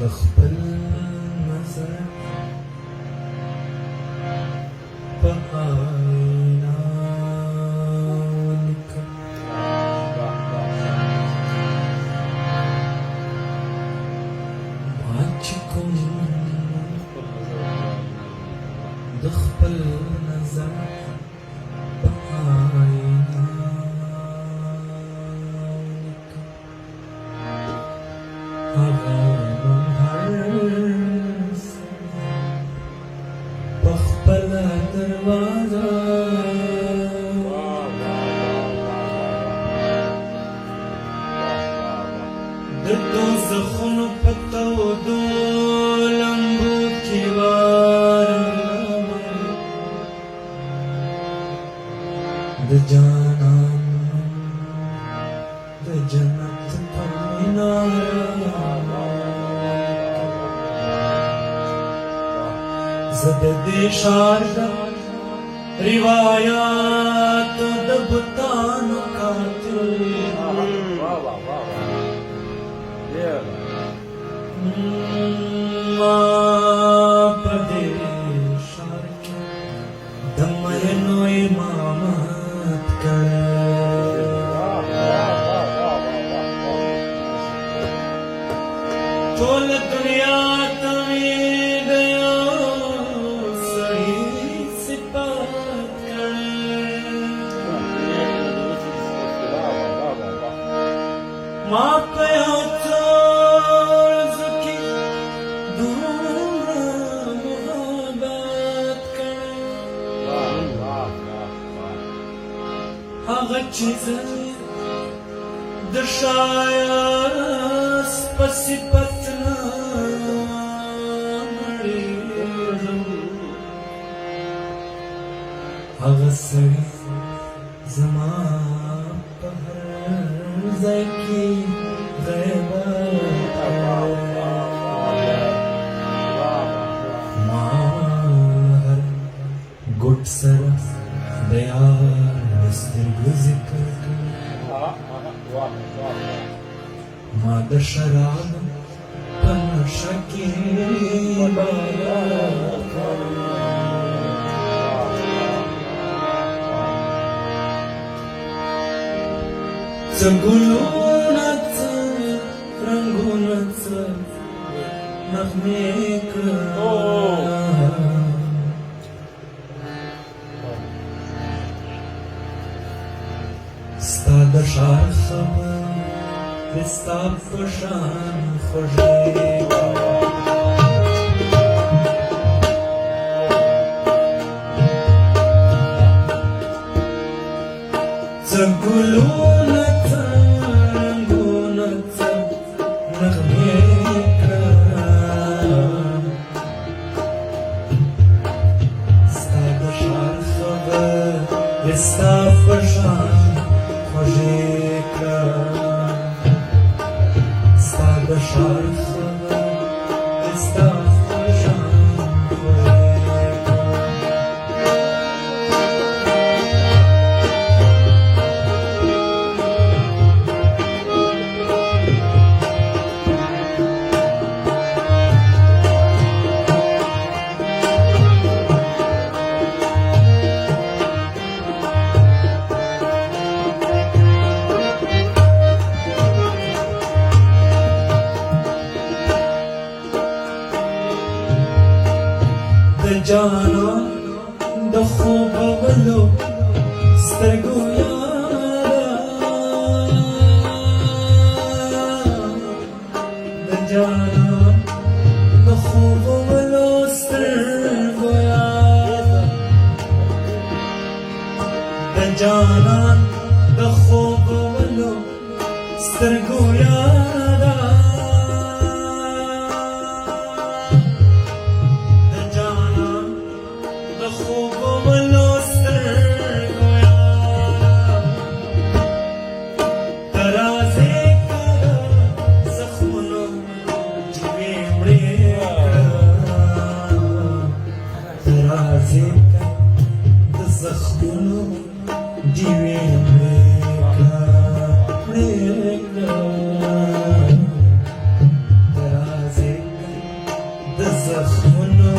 بخبل نظر بآینا نکم ماچکم دخبل نظر بآینا نکم بخبل دروازه د دوزخونو په تودو لمبو کې وارغمه د جانان د جنت په میناره زه د دې ښار د روایاتو د بتانو قاتل ما په دې ښار کې د مینو امامت کړی ټول دنیا ته مې د یو سړي صفت کړی ما په یو څو ورځو کې دومره محبت کړی هغه چې زه د ښایست په صفت نه مړېږم هغه سړی زما په هر ځای کې غیبت ما هر ګوټ سره د یار د سترګو ذکر ما د شراب په نشه کې عبادت څه ګلونه څه رنګونه څه نغمې کړه ستا د ښار خبرې ستا په شان خوږې څه ګلونه څه رنګونه څه نغمې کړه ستا د ښار خبرې ستا په شان خوږې کړه ستا د ښار خبرې ستا په شان خوږې جانا د خوبولو سترګو یاره جانان د خوبولو سترګو یادا د جانان د خوبولو سترګو یادا ترازه کړه زخمونو جوې مړې ترازه د زخمونو جوې ترازه د زخمونو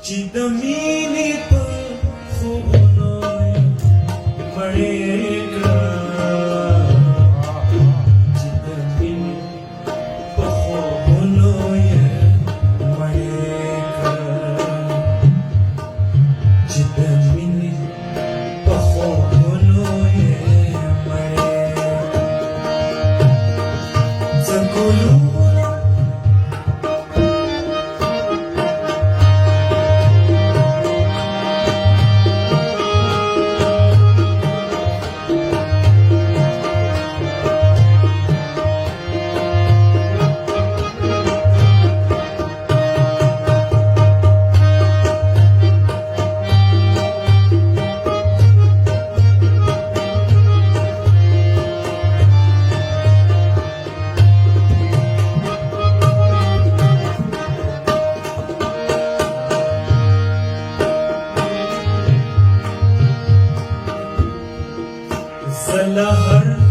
چې د مینې په خوبونو مړې کړه چې د مینې په خوبونو یې مړې کړه چې د مینې په خوبونو یې مړې څه ګلو زلهر